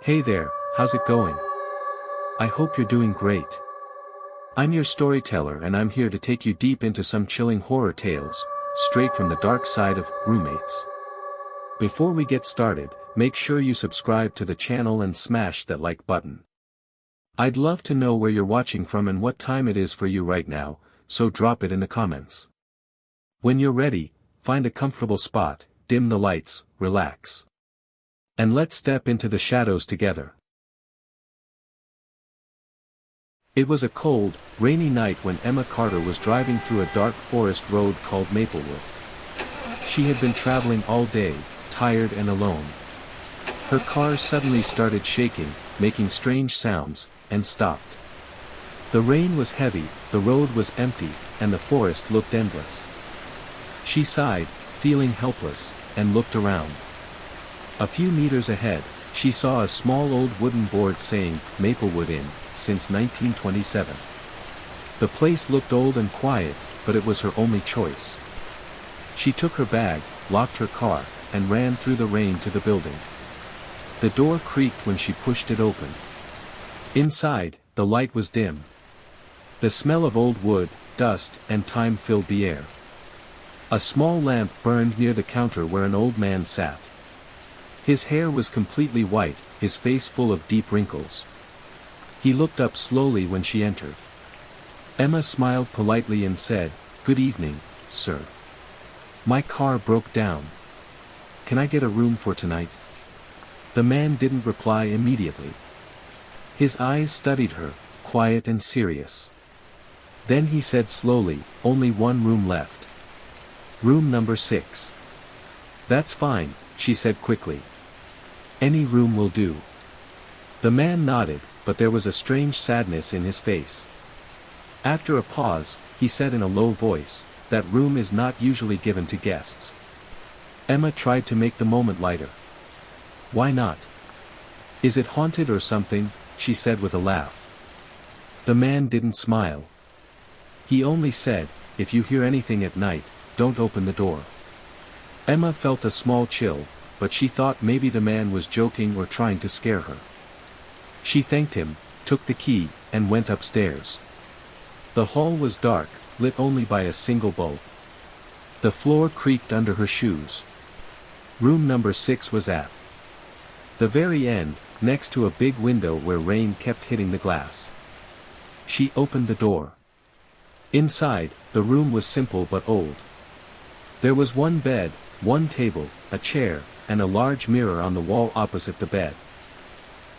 Hey there, how's it going? I hope you're doing great. I'm your storyteller and I'm here to take you deep into some chilling horror tales, straight from the dark side of roommates. Before we get started, make sure you subscribe to the channel and smash that like button. I'd love to know where you're watching from and what time it is for you right now, so drop it in the comments. When you're ready, find a comfortable spot, dim the lights, relax. And let's step into the shadows together. It was a cold, rainy night when Emma Carter was driving through a dark forest road called Maplewood. She had been traveling all day, tired and alone. Her car suddenly started shaking, making strange sounds, and stopped. The rain was heavy, the road was empty, and the forest looked endless. She sighed, feeling helpless, and looked around. A few meters ahead, she saw a small old wooden board saying, Maplewood Inn, since 1927. The place looked old and quiet, but it was her only choice. She took her bag, locked her car, and ran through the rain to the building. The door creaked when she pushed it open. Inside, the light was dim. The smell of old wood, dust, and time filled the air. A small lamp burned near the counter where an old man sat. His hair was completely white, his face full of deep wrinkles. He looked up slowly when she entered. Emma smiled politely and said, "Good evening, sir. My car broke down. Can I get a room for tonight?" The man didn't reply immediately. His eyes studied her, quiet and serious. Then he said slowly, "Only one room left. Room number 6. "That's fine," she said quickly. "Any room will do." The man nodded, but there was a strange sadness in his face. After a pause, he said in a low voice, "That room is not usually given to guests." Emma tried to make the moment lighter. "Why not? Is it haunted or something?" she said with a laugh. The man didn't smile. He only said, "If you hear anything at night, don't open the door." Emma felt a small chill, but she thought maybe the man was joking or trying to scare her. She thanked him, took the key, and went upstairs. The hall was dark, lit only by a single bulb. The floor creaked under her shoes. Room number 6 was at the very end, next to a big window where rain kept hitting the glass. She opened the door. Inside, the room was simple but old. There was one bed, one table, a chair, and a large mirror on the wall opposite the bed.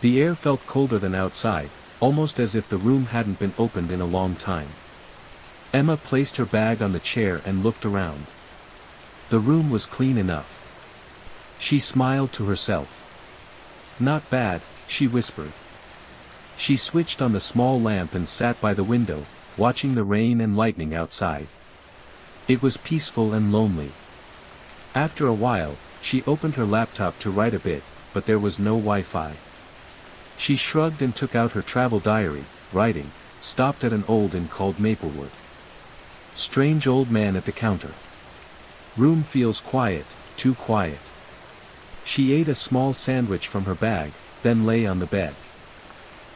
The air felt colder than outside, almost as if the room hadn't been opened in a long time. Emma placed her bag on the chair and looked around. The room was clean enough. She smiled to herself. "Not bad," she whispered. She switched on the small lamp and sat by the window, watching the rain and lightning outside. It was peaceful and lonely. After a while, she opened her laptop to write a bit, but there was no Wi-Fi. She shrugged and took out her travel diary, writing, stopped at an old inn called Maplewood. Strange old man at the counter. Room feels quiet, too quiet. She ate a small sandwich from her bag, then lay on the bed.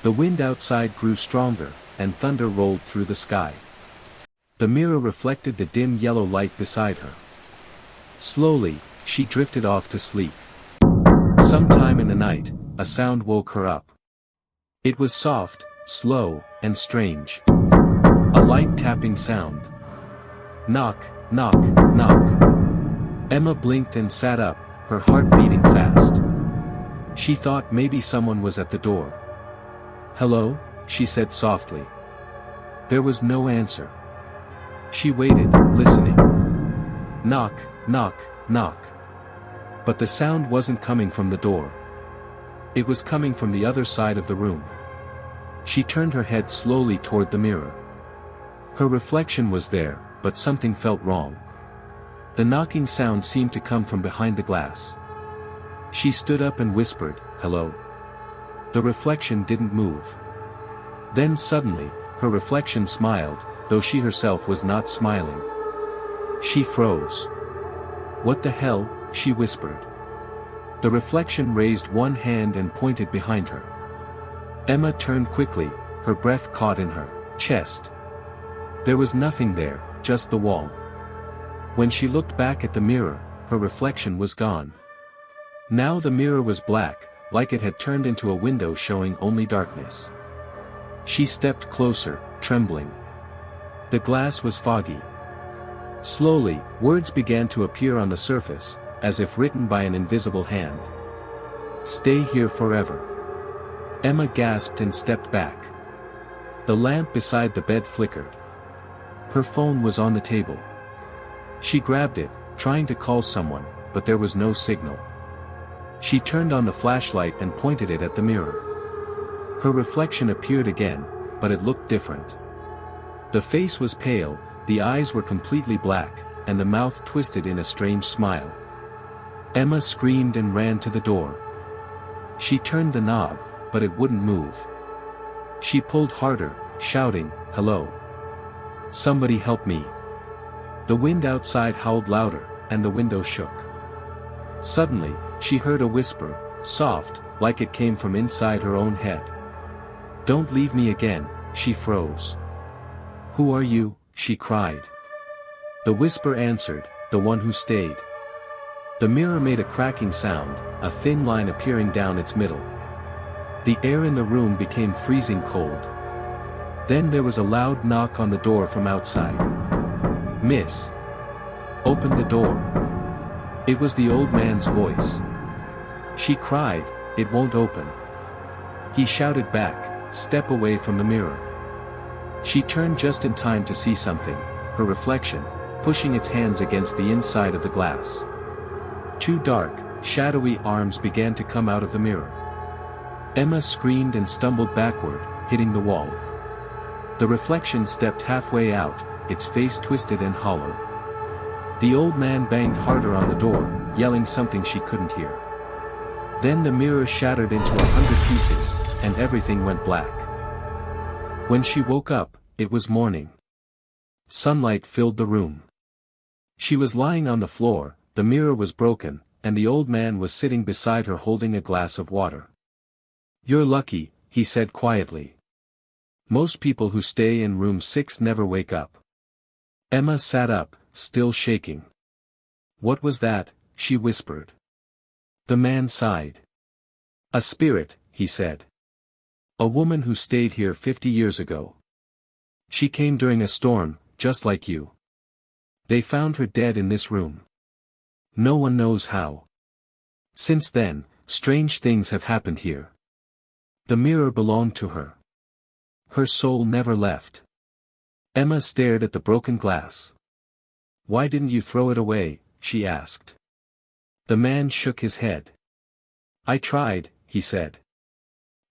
The wind outside grew stronger, and thunder rolled through the sky. The mirror reflected the dim yellow light beside her. Slowly, she drifted off to sleep. Sometime in the night, a sound woke her up. It was soft, slow, and strange. A light tapping sound. Knock, knock, knock. Emma blinked and sat up, her heart beating fast. She thought maybe someone was at the door. "Hello?" she said softly. There was no answer. She waited, listening. Knock, knock, knock. But the sound wasn't coming from the door. It was coming from the other side of the room. She turned her head slowly toward the mirror. Her reflection was there, but something felt wrong. The knocking sound seemed to come from behind the glass. She stood up and whispered, "Hello?" The reflection didn't move. Then suddenly, her reflection smiled, though she herself was not smiling. She froze. "What the hell?" she whispered. The reflection raised one hand and pointed behind her. Emma turned quickly, her breath caught in her chest. There was nothing there, just the wall. When she looked back at the mirror, her reflection was gone. Now the mirror was black, like it had turned into a window showing only darkness. She stepped closer, trembling. The glass was foggy. Slowly, words began to appear on the surface, as if written by an invisible hand. "Stay here forever." Emma gasped and stepped back. The lamp beside the bed flickered. Her phone was on the table. She grabbed it, trying to call someone, but there was no signal. She turned on the flashlight and pointed it at the mirror. Her reflection appeared again, but it looked different. The face was pale, the eyes were completely black, and the mouth twisted in a strange smile. Emma screamed and ran to the door. She turned the knob, but it wouldn't move. She pulled harder, shouting, "Hello. Somebody help me." The wind outside howled louder, and the window shook. Suddenly, she heard a whisper, soft, like it came from inside her own head. "Don't leave me again." She froze. "Who are you?" she cried. The whisper answered, "The one who stayed." The mirror made a cracking sound, a thin line appearing down its middle. The air in the room became freezing cold. Then there was a loud knock on the door from outside. "Miss. Open the door." It was the old man's voice. She cried, "It won't open." He shouted back, "Step away from the mirror." She turned just in time to see something, her reflection, pushing its hands against the inside of the glass. Two dark, shadowy arms began to come out of the mirror. Emma screamed and stumbled backward, hitting the wall. The reflection stepped halfway out, its face twisted and hollow. The old man banged harder on the door, yelling something she couldn't hear. Then the mirror shattered into 100 pieces, and everything went black. When she woke up, it was morning. Sunlight filled the room. She was lying on the floor, the mirror was broken, and the old man was sitting beside her holding a glass of water. "You're lucky," he said quietly. "Most people who stay in room 6 never wake up." Emma sat up, still shaking. "What was that?" she whispered. The man sighed. "A spirit," he said. "A woman who stayed here 50 years ago. She came during a storm, just like you. They found her dead in this room. No one knows how. Since then, strange things have happened here. The mirror belonged to her. Her soul never left." Emma stared at the broken glass. "Why didn't you throw it away?" she asked. The man shook his head. "I tried," he said.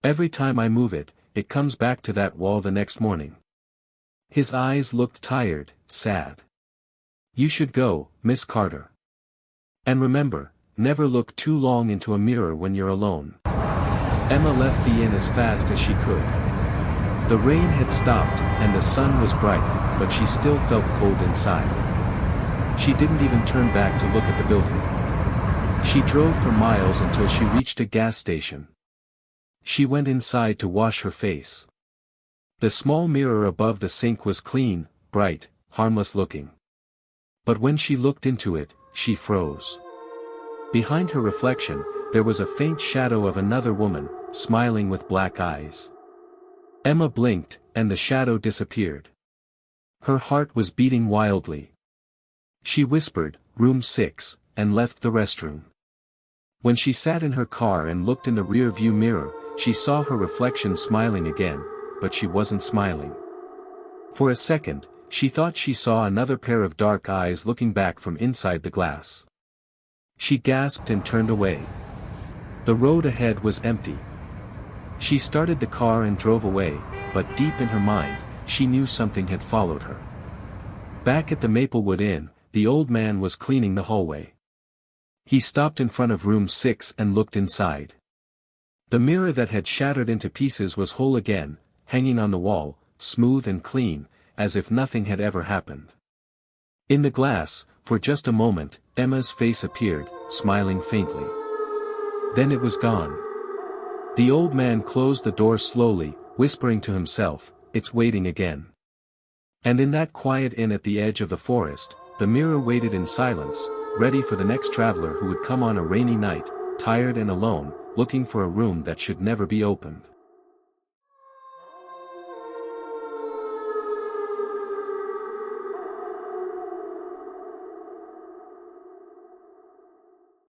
"Every time I move it, it comes back to that wall the next morning." His eyes looked tired, sad. "You should go, Miss Carter. And remember, never look too long into a mirror when you're alone." Emma left the inn as fast as she could. The rain had stopped, and the sun was bright, but she still felt cold inside. She didn't even turn back to look at the building. She drove for miles until she reached a gas station. She went inside to wash her face. The small mirror above the sink was clean, bright, harmless looking. But when she looked into it, she froze. Behind her reflection, there was a faint shadow of another woman, smiling with black eyes. Emma blinked, and the shadow disappeared. Her heart was beating wildly. She whispered, "Room 6, and left the restroom. When she sat in her car and looked in the rear-view mirror, she saw her reflection smiling again, but she wasn't smiling. For a second, she thought she saw another pair of dark eyes looking back from inside the glass. She gasped and turned away. The road ahead was empty. She started the car and drove away, but deep in her mind, she knew something had followed her. Back at the Maplewood Inn, the old man was cleaning the hallway. He stopped in front of room 6 and looked inside. The mirror that had shattered into pieces was whole again, hanging on the wall, smooth and clean, as if nothing had ever happened. In the glass, for just a moment, Emma's face appeared, smiling faintly. Then it was gone. The old man closed the door slowly, whispering to himself, "It's waiting again." And in that quiet inn at the edge of the forest, the mirror waited in silence, ready for the next traveler who would come on a rainy night, tired and alone, looking for a room that should never be opened.